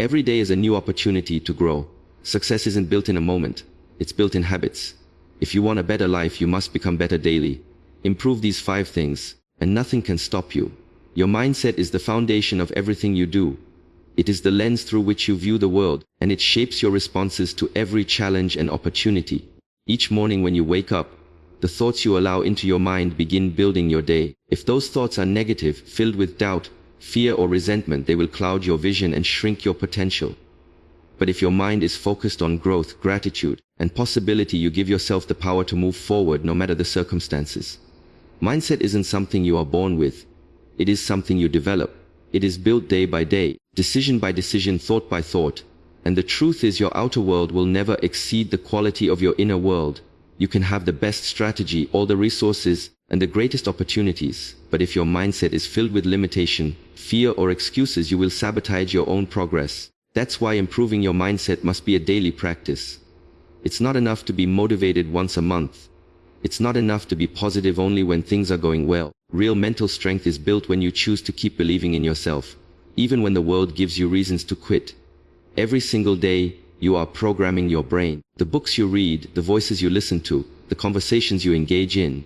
Every day is a new opportunity to grow. Success isn't built in a moment. It's built in habits. If you want a better life, you must become better daily. Improve these 5 things, and nothing can stop you. Your mindset is the foundation of everything you do. It is the lens through which you view the world, and it shapes your responses to every challenge and opportunity. Each morning when you wake up, the thoughts you allow into your mind begin building your day. If those thoughts are negative, filled with doubt, fear or resentment, they will cloud your vision and shrink your potential. But if your mind is focused on growth, gratitude, and possibility, you give yourself the power to move forward no matter the circumstances. Mindset isn't something you are born with. It is something you develop. It is built day by day, decision by decision, thought by thought. And the truth is, your outer world will never exceed the quality of your inner world. You can have the best strategy, all the resources, and the greatest opportunities, but if your mindset is filled with limitation, fear or excuses, you will sabotage your own progress. That's why improving your mindset must be a daily practice. It's not enough to be motivated once a month. It's not enough to be positive only when things are going well. Real mental strength is built when you choose to keep believing in yourself, even when the world gives you reasons to quit. Every single day, you are programming your brain. The books you read, the voices you listen to, the conversations you engage in,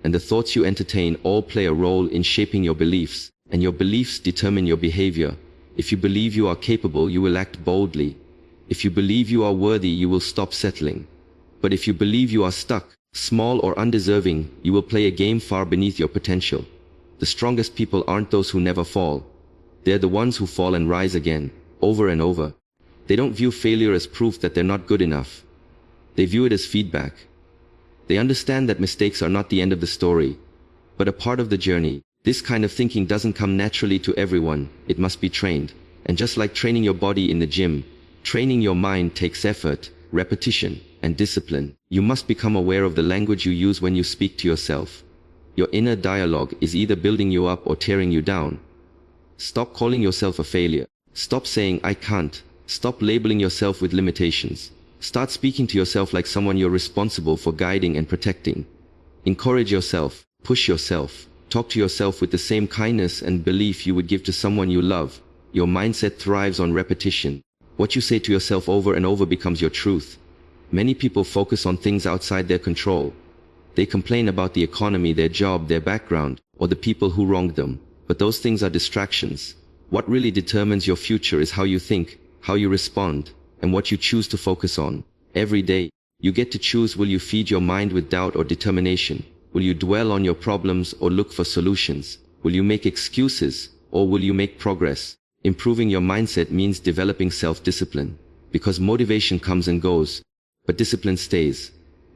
and the thoughts you entertain all play a role in shaping your beliefs, and your beliefs determine your behavior. If you believe you are capable, you will act boldly. If you believe you are worthy, you will stop settling. But if you believe you are stuck, small or undeserving, you will play a game far beneath your potential. The strongest people aren't those who never fall. They're the ones who fall and rise again, over and over. They don't view failure as proof that they're not good enough. They view it as feedback. They understand that mistakes are not the end of the story, but a part of the journey. This kind of thinking doesn't come naturally to everyone. It must be trained. And just like training your body in the gym, training your mind takes effort, repetition, and discipline. You must become aware of the language you use when you speak to yourself. Your inner dialogue is either building you up or tearing you down. Stop calling yourself a failure. Stop saying, "I can't." Stop labeling yourself with limitations. Start speaking to yourself like someone you're responsible for guiding and protecting. Encourage yourself, push yourself, talk to yourself with the same kindness and belief you would give to someone you love. Your mindset thrives on repetition. What you say to yourself over and over becomes your truth. Many people focus on things outside their control. They complain about the economy, their job, their background, or the people who wronged them. But those things are distractions. What really determines your future is how you think, how you respond, and what you choose to focus on. Every day, you get to choose: will you feed your mind with doubt or determination? Will you dwell on your problems or look for solutions? Will you make excuses or will you make progress? Improving your mindset means developing self-discipline, because motivation comes and goes, but discipline stays.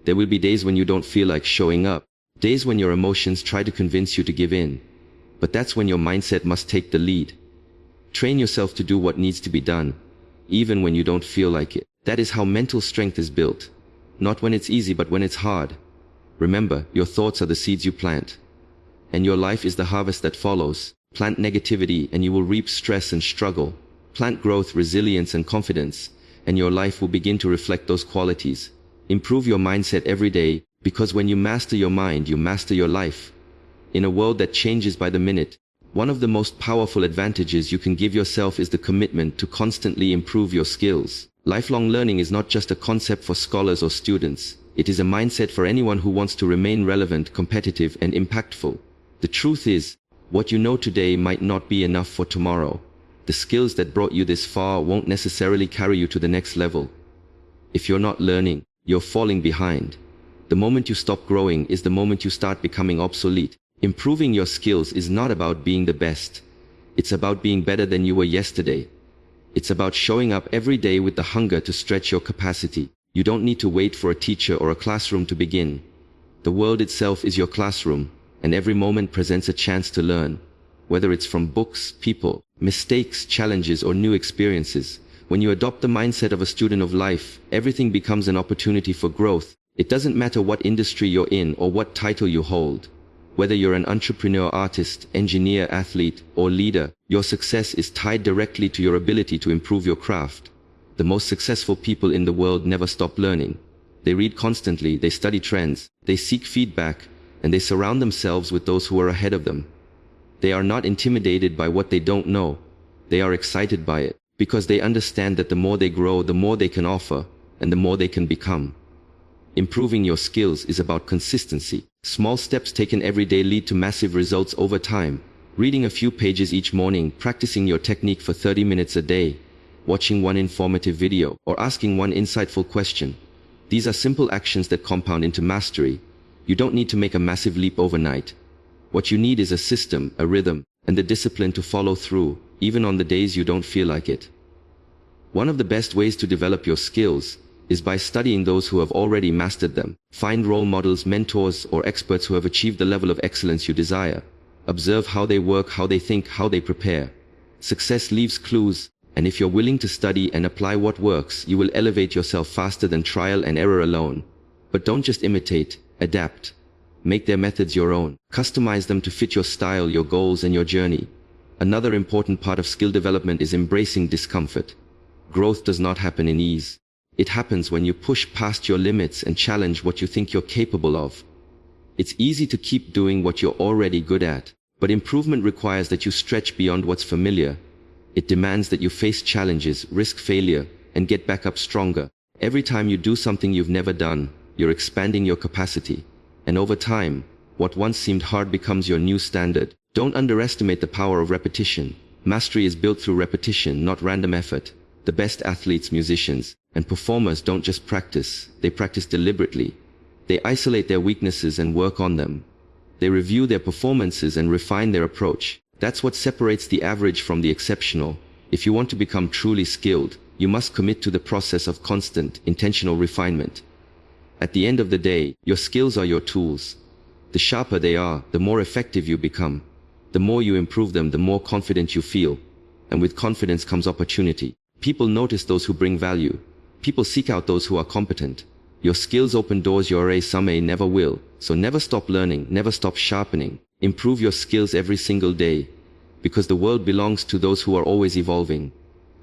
There will be days when you don't feel like showing up, days when your emotions try to convince you to give in, but that's when your mindset must take the lead. Train yourself to do what needs to be done, even when you don't feel like it. That is how mental strength is built. Not when it's easy, but when it's hard. Remember, your thoughts are the seeds you plant, and your life is the harvest that follows. Plant negativity and you will reap stress and struggle. Plant growth, resilience, and confidence, and your life will begin to reflect those qualities. Improve your mindset every day, because when you master your mind, you master your life. In a world that changes by the minute, one of the most powerful advantages you can give yourself is the commitment to constantly improve your skills. Lifelong learning is not just a concept for scholars or students. It is a mindset for anyone who wants to remain relevant, competitive, and impactful. The truth is, what you know today might not be enough for tomorrow. The skills that brought you this far won't necessarily carry you to the next level. If you're not learning, you're falling behind. The moment you stop growing is the moment you start becoming obsolete. Improving your skills is not about being the best. It's about being better than you were yesterday. It's about showing up every day with the hunger to stretch your capacity. You don't need to wait for a teacher or a classroom to begin. The world itself is your classroom, and every moment presents a chance to learn. Whether it's from books, people, mistakes, challenges, or new experiences, when you adopt the mindset of a student of life, everything becomes an opportunity for growth. It doesn't matter what industry you're in or what title you hold. Whether you're an entrepreneur, artist, engineer, athlete, or leader, your success is tied directly to your ability to improve your craft. The most successful people in the world never stop learning. They read constantly, they study trends, they seek feedback, and they surround themselves with those who are ahead of them. They are not intimidated by what they don't know. They are excited by it, because they understand that the more they grow, the more they can offer, and the more they can become. Improving your skills is about consistency. Small steps taken every day lead to massive results over time. Reading a few pages each morning, practicing your technique for 30 minutes a day, watching one informative video, or asking one insightful question. These are simple actions that compound into mastery. You don't need to make a massive leap overnight. What you need is a system, a rhythm, and the discipline to follow through, even on the days you don't feel like it. One of the best ways to develop your skills is by studying those who have already mastered them. Find role models, mentors, or experts who have achieved the level of excellence you desire. Observe how they work, how they think, how they prepare. Success leaves clues, and if you're willing to study and apply what works, you will elevate yourself faster than trial and error alone. But don't just imitate, adapt. Make their methods your own. Customize them to fit your style, your goals, and your journey. Another important part of skill development is embracing discomfort. Growth does not happen in ease. It happens when you push past your limits and challenge what you think you're capable of. It's easy to keep doing what you're already good at, but improvement requires that you stretch beyond what's familiar. It demands that you face challenges, risk failure, and get back up stronger. Every time you do something you've never done, you're expanding your capacity. And over time, what once seemed hard becomes your new standard. Don't underestimate the power of repetition. Mastery is built through repetition, not random effort. The best athletes, musicians, and performers don't just practice, they practice deliberately. They isolate their weaknesses and work on them. They review their performances and refine their approach. That's what separates the average from the exceptional. If you want to become truly skilled, you must commit to the process of constant, intentional refinement. At the end of the day, your skills are your tools. The sharper they are, the more effective you become. The more you improve them, the more confident you feel. And with confidence comes opportunity. People notice those who bring value. People seek out those who are competent. Your skills open doors your resume never will. So never stop learning, never stop sharpening. Improve your skills every single day. Because the world belongs to those who are always evolving.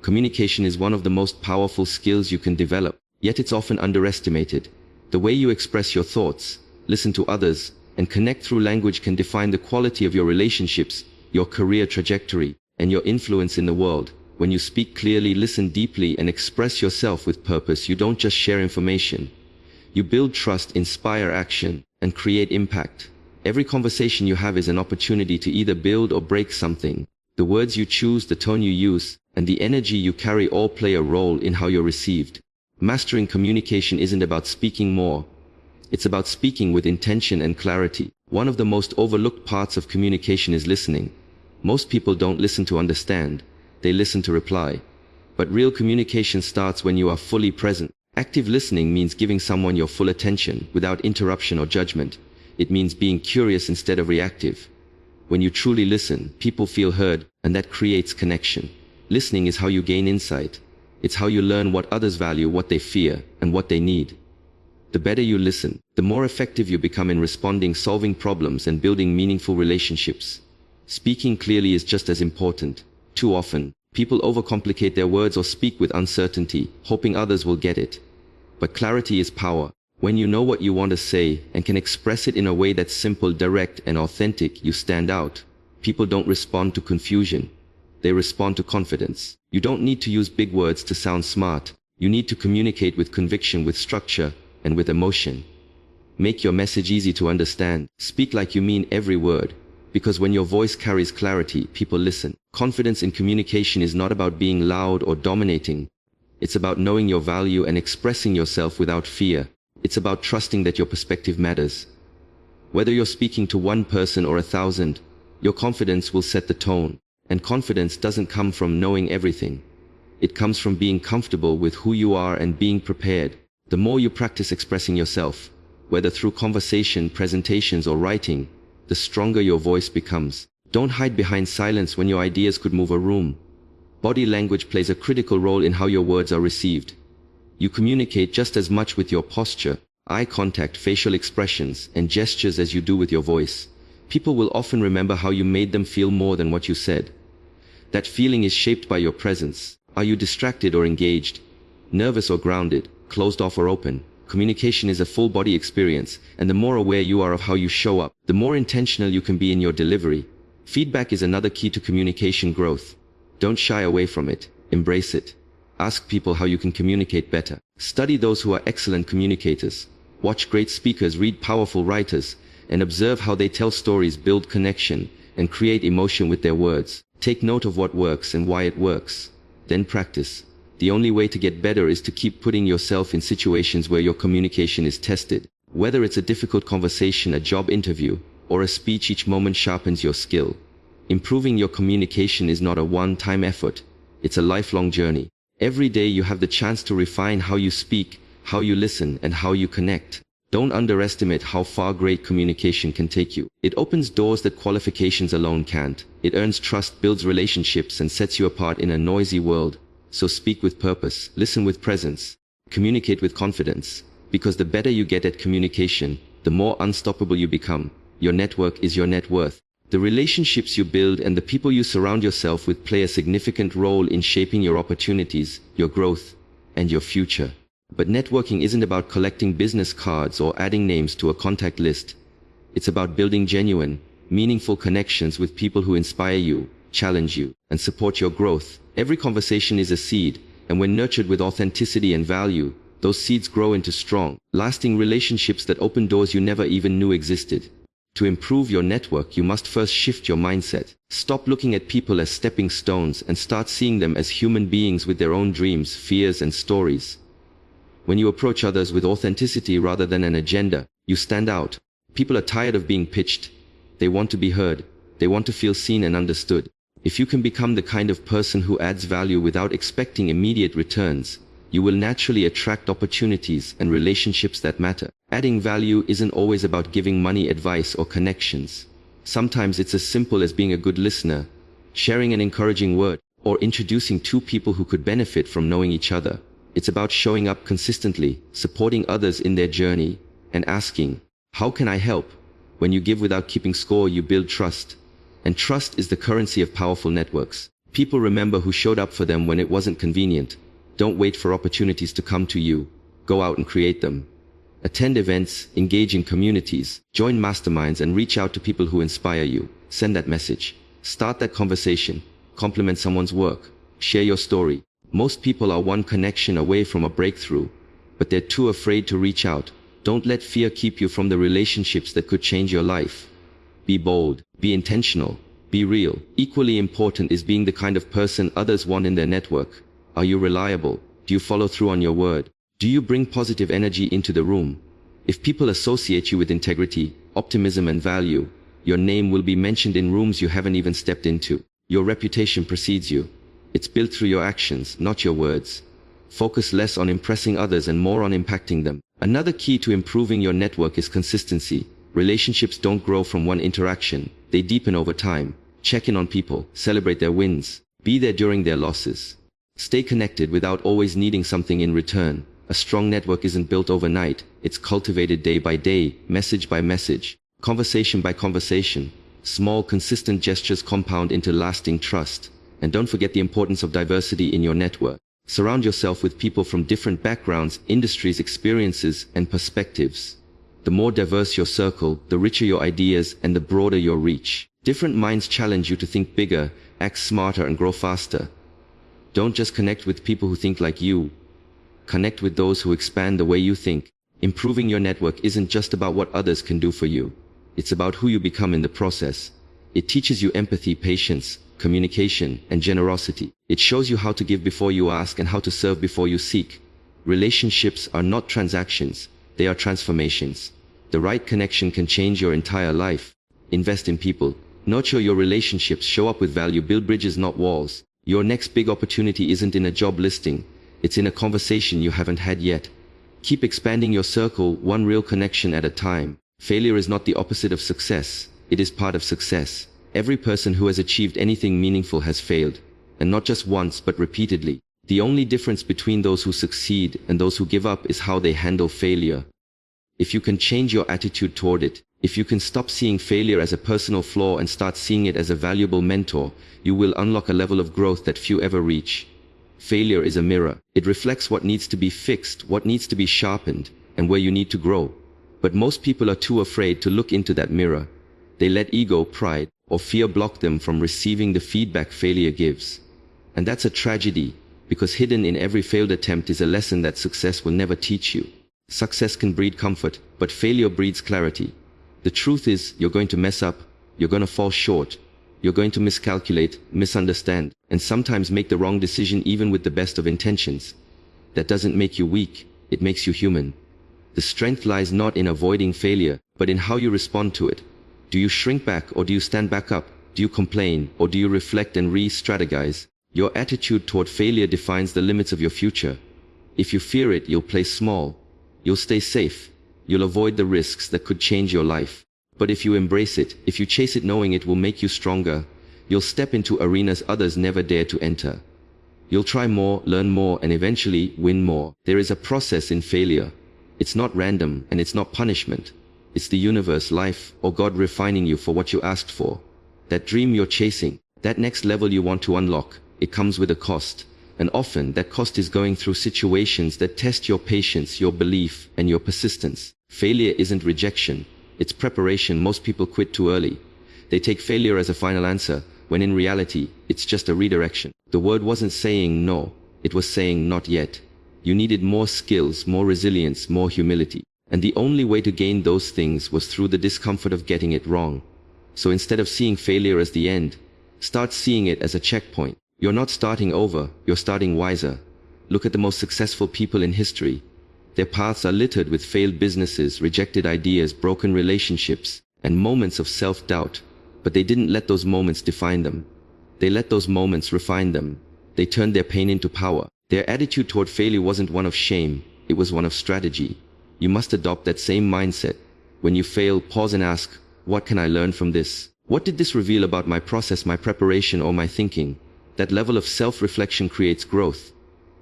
Communication is one of the most powerful skills you can develop, yet it's often underestimated. The way you express your thoughts, listen to others, and connect through language can define the quality of your relationships, your career trajectory, and your influence in the world. When you speak clearly, listen deeply, and express yourself with purpose, you don't just share information. You build trust, inspire action, and create impact. Every conversation you have is an opportunity to either build or break something. The words you choose, the tone you use, and the energy you carry all play a role in how you're received. Mastering communication isn't about speaking more. It's about speaking with intention and clarity. One of the most overlooked parts of communication is listening. Most people don't listen to understand. They listen to reply. But real communication starts when you are fully present. Active listening means giving someone your full attention without interruption or judgment. It means being curious instead of reactive. When you truly listen, people feel heard, and that creates connection. Listening is how you gain insight. It's how you learn what others value, what they fear, and what they need. The better you listen, the more effective you become in responding, solving problems, and building meaningful relationships. Speaking clearly is just as important. Too often, people overcomplicate their words or speak with uncertainty, hoping others will get it. But clarity is power. When you know what you want to say and can express it in a way that's simple, direct, and authentic, you stand out. People don't respond to confusion. They respond to confidence. You don't need to use big words to sound smart. You need to communicate with conviction, with structure, and with emotion. Make your message easy to understand. Speak like you mean every word. Because when your voice carries clarity, people listen. Confidence in communication is not about being loud or dominating. It's about knowing your value and expressing yourself without fear. It's about trusting that your perspective matters. Whether you're speaking to one person or 1,000, your confidence will set the tone. And confidence doesn't come from knowing everything. It comes from being comfortable with who you are and being prepared. The more you practice expressing yourself, whether through conversation, presentations, or writing, the stronger your voice becomes. Don't hide behind silence when your ideas could move a room. Body language plays a critical role in how your words are received. You communicate just as much with your posture, eye contact, facial expressions, and gestures as you do with your voice. People will often remember how you made them feel more than what you said. That feeling is shaped by your presence. Are you distracted or engaged? Nervous or grounded? Closed off or open? Communication is a full body experience, and the more aware you are of how you show up, the more intentional you can be in your delivery. Feedback is another key to communication growth. Don't shy away from it. Embrace it. Ask people how you can communicate better. Study those who are excellent communicators. Watch great speakers, read powerful writers, and observe how they tell stories, build connection, and create emotion with their words. Take note of what works and why it works. Then practice. The only way to get better is to keep putting yourself in situations where your communication is tested. Whether it's a difficult conversation, a job interview, or a speech, each moment sharpens your skill. Improving your communication is not a one-time effort. It's a lifelong journey. Every day you have the chance to refine how you speak, how you listen, and how you connect. Don't underestimate how far great communication can take you. It opens doors that qualifications alone can't. It earns trust, builds relationships, and sets you apart in a noisy world. So speak with purpose, listen with presence, communicate with confidence. Because the better you get at communication, the more unstoppable you become. Your network is your net worth. The relationships you build and the people you surround yourself with play a significant role in shaping your opportunities, your growth, and your future. But networking isn't about collecting business cards or adding names to a contact list. It's about building genuine, meaningful connections with people who inspire you, challenge you, and support your growth. Every conversation is a seed, and when nurtured with authenticity and value, those seeds grow into strong, lasting relationships that open doors you never even knew existed. To improve your network, you must first shift your mindset. Stop looking at people as stepping stones and start seeing them as human beings with their own dreams, fears, and stories. When you approach others with authenticity rather than an agenda, you stand out. People are tired of being pitched. They want to be heard. They want to feel seen and understood. If you can become the kind of person who adds value without expecting immediate returns, you will naturally attract opportunities and relationships that matter. Adding value isn't always about giving money, advice, or connections. Sometimes it's as simple as being a good listener, sharing an encouraging word, or introducing two people who could benefit from knowing each other. It's about showing up consistently, supporting others in their journey, and asking, "How can I help?" When you give without keeping score, you build trust. And trust is the currency of powerful networks. People remember who showed up for them when it wasn't convenient. Don't wait for opportunities to come to you. Go out and create them. Attend events, engage in communities, join masterminds, and reach out to people who inspire you. Send that message. Start that conversation. Compliment someone's work. Share your story. Most people are one connection away from a breakthrough, but they're too afraid to reach out. Don't let fear keep you from the relationships that could change your life. Be bold. Be intentional. Be real. Equally important is being the kind of person others want in their network. Are you reliable? Do you follow through on your word? Do you bring positive energy into the room? If people associate you with integrity, optimism, and value, your name will be mentioned in rooms you haven't even stepped into. Your reputation precedes you. It's built through your actions, not your words. Focus less on impressing others and more on impacting them. Another key to improving your network is consistency. Relationships don't grow from one interaction. They deepen over time. Check in on people, celebrate their wins, be there during their losses. Stay connected without always needing something in return. A strong network isn't built overnight. It's cultivated day by day, message by message, conversation by conversation. Small, consistent gestures compound into lasting trust. And don't forget the importance of diversity in your network. Surround yourself with people from different backgrounds, industries, experiences, and perspectives. The more diverse your circle, the richer your ideas and the broader your reach. Different minds challenge you to think bigger, act smarter, and grow faster. Don't just connect with people who think like you. Connect with those who expand the way you think. Improving your network isn't just about what others can do for you. It's about who you become in the process. It teaches you empathy, patience, communication, and generosity. It shows you how to give before you ask and how to serve before you seek. Relationships are not transactions. They are transformations. The right connection can change your entire life. Invest in people. Nurture your relationships. Show up with value. Build bridges, not walls. Your next big opportunity isn't in a job listing. It's in a conversation you haven't had yet. Keep expanding your circle, one real connection at a time. Failure is not the opposite of success. It is part of success. Every person who has achieved anything meaningful has failed. And not just once, but repeatedly. The only difference between those who succeed and those who give up is how they handle failure. If you can change your attitude toward it, if you can stop seeing failure as a personal flaw and start seeing it as a valuable mentor, you will unlock a level of growth that few ever reach. Failure is a mirror. It reflects what needs to be fixed, what needs to be sharpened, and where you need to grow. But most people are too afraid to look into that mirror. They let ego, pride, or fear block them from receiving the feedback failure gives. And that's a tragedy, because hidden in every failed attempt is a lesson that success will never teach you. Success can breed comfort, but failure breeds clarity. The truth is, you're going to mess up, you're going to fall short, you're going to miscalculate, misunderstand, and sometimes make the wrong decision even with the best of intentions. That doesn't make you weak, it makes you human. The strength lies not in avoiding failure, but in how you respond to it. Do you shrink back or do you stand back up? Do you complain or do you reflect and re-strategize? Your attitude toward failure defines the limits of your future. If you fear it, you'll play small. You'll stay safe. You'll avoid the risks that could change your life. But if you embrace it, if you chase it knowing it will make you stronger, you'll step into arenas others never dare to enter. You'll try more, learn more, and eventually win more. There is a process in failure. It's not random, and it's not punishment. It's the universe, life, or God refining you for what you asked for. That dream you're chasing, that next level you want to unlock, it comes with a cost. And often, that cost is going through situations that test your patience, your belief, and your persistence. Failure isn't rejection. It's preparation. Most people quit too early. They take failure as a final answer, when in reality, it's just a redirection. The word wasn't saying no, it was saying not yet. You needed more skills, more resilience, more humility. And the only way to gain those things was through the discomfort of getting it wrong. So instead of seeing failure as the end, start seeing it as a checkpoint. You're not starting over, you're starting wiser. Look at the most successful people in history. Their paths are littered with failed businesses, rejected ideas, broken relationships, and moments of self-doubt. But they didn't let those moments define them. They let those moments refine them. They turned their pain into power. Their attitude toward failure wasn't one of shame, it was one of strategy. You must adopt that same mindset. When you fail, pause and ask, what can I learn from this? What did this reveal about my process, my preparation, or my thinking? That level of self-reflection creates growth.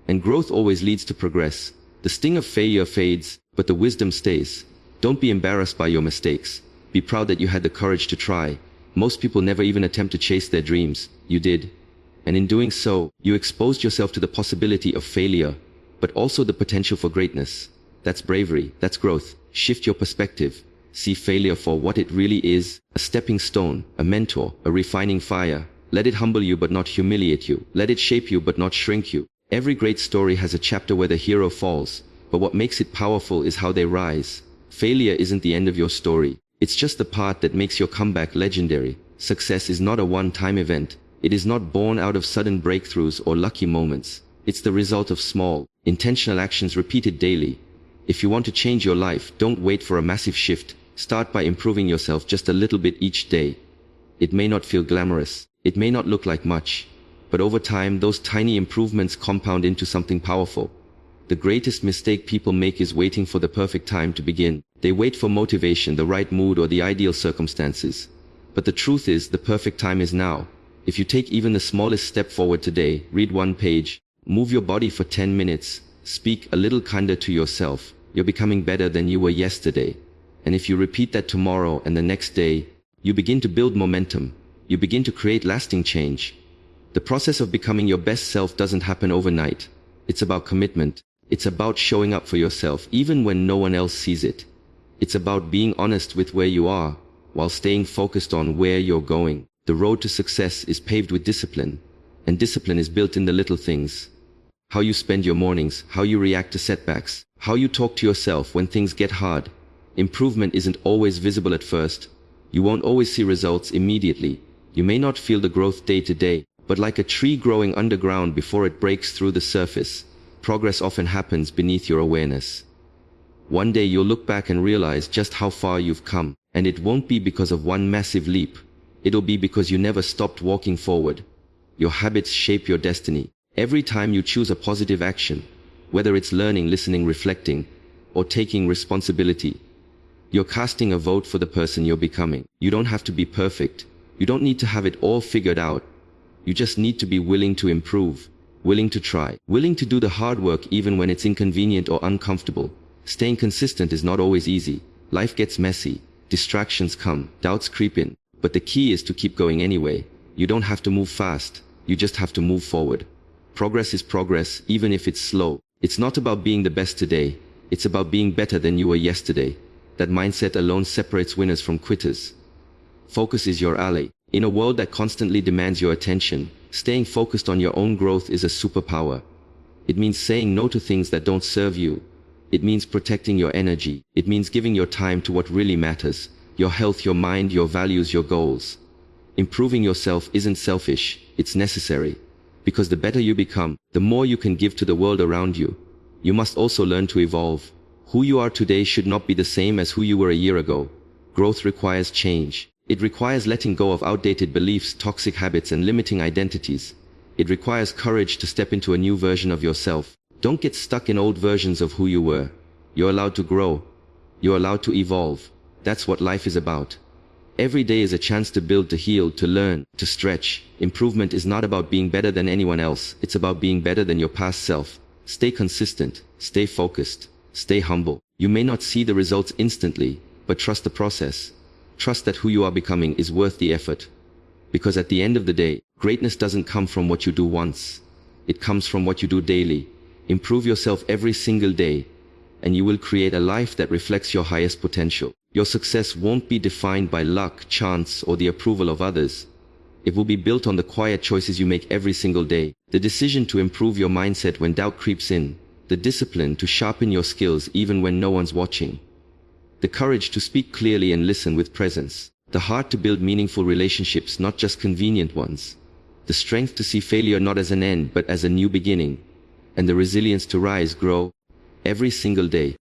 And growth always leads to progress. The sting of failure fades, but the wisdom stays. Don't be embarrassed by your mistakes. Be proud that you had the courage to try. Most people never even attempt to chase their dreams. You did. And in doing so, you exposed yourself to the possibility of failure, but also the potential for greatness. That's bravery, that's growth. Shift your perspective. See failure for what it really is, a stepping stone, a mentor, a refining fire. Let it humble you but not humiliate you. Let it shape you but not shrink you. Every great story has a chapter where the hero falls, but what makes it powerful is how they rise. Failure isn't the end of your story. It's just the part that makes your comeback legendary. Success is not a one-time event. It is not born out of sudden breakthroughs or lucky moments. It's the result of small, intentional actions repeated daily. If you want to change your life, don't wait for a massive shift. Start by improving yourself just a little bit each day. It may not feel glamorous. It may not look like much. But over time, those tiny improvements compound into something powerful. The greatest mistake people make is waiting for the perfect time to begin. They wait for motivation, the right mood, or the ideal circumstances. But the truth is, the perfect time is now. If you take even the smallest step forward today, read one page, move your body for 10 minutes, speak a little kinder to yourself, you're becoming better than you were yesterday. And if you repeat that tomorrow and the next day, you begin to build momentum. You begin to create lasting change. The process of becoming your best self doesn't happen overnight. It's about commitment. It's about showing up for yourself even when no one else sees it. It's about being honest with where you are while staying focused on where you're going. The road to success is paved with discipline, and discipline is built in the little things. How you spend your mornings, how you react to setbacks, how you talk to yourself when things get hard. Improvement isn't always visible at first. You won't always see results immediately. You may not feel the growth day to day, but like a tree growing underground before it breaks through the surface, progress often happens beneath your awareness. One day you'll look back and realize just how far you've come, and it won't be because of one massive leap. It'll be because you never stopped walking forward. Your habits shape your destiny. Every time you choose a positive action, whether it's learning, listening, reflecting, or taking responsibility, you're casting a vote for the person you're becoming. You don't have to be perfect. You don't need to have it all figured out. You just need to be willing to improve, willing to try, willing to do the hard work even when it's inconvenient or uncomfortable. Staying consistent is not always easy. Life gets messy. Distractions come, doubts creep in. But the key is to keep going anyway. You don't have to move fast. You just have to move forward. Progress is progress, even if it's slow. It's not about being the best today. It's about being better than you were yesterday. That mindset alone separates winners from quitters. Focus is your ally. In a world that constantly demands your attention, staying focused on your own growth is a superpower. It means saying no to things that don't serve you. It means protecting your energy. It means giving your time to what really matters: your health, your mind, your values, your goals. Improving yourself isn't selfish, it's necessary. Because the better you become, the more you can give to the world around you. You must also learn to evolve. Who you are today should not be the same as who you were a year ago. Growth requires change. It requires letting go of outdated beliefs, toxic habits, and limiting identities. It requires courage to step into a new version of yourself. Don't get stuck in old versions of who you were. You're allowed to grow. You're allowed to evolve. That's what life is about. Every day is a chance to build, to heal, to learn, to stretch. Improvement is not about being better than anyone else. It's about being better than your past self. Stay consistent. Stay focused. Stay humble. You may not see the results instantly, but trust the process. Trust that who you are becoming is worth the effort. Because at the end of the day, greatness doesn't come from what you do once. It comes from what you do daily. Improve yourself every single day, and you will create a life that reflects your highest potential. Your success won't be defined by luck, chance, or the approval of others. It will be built on the quiet choices you make every single day. The decision to improve your mindset when doubt creeps in. The discipline to sharpen your skills even when no one's watching. The courage to speak clearly and listen with presence. The heart to build meaningful relationships, not just convenient ones. The strength to see failure not as an end but as a new beginning. And the resilience to rise, grow, every single day.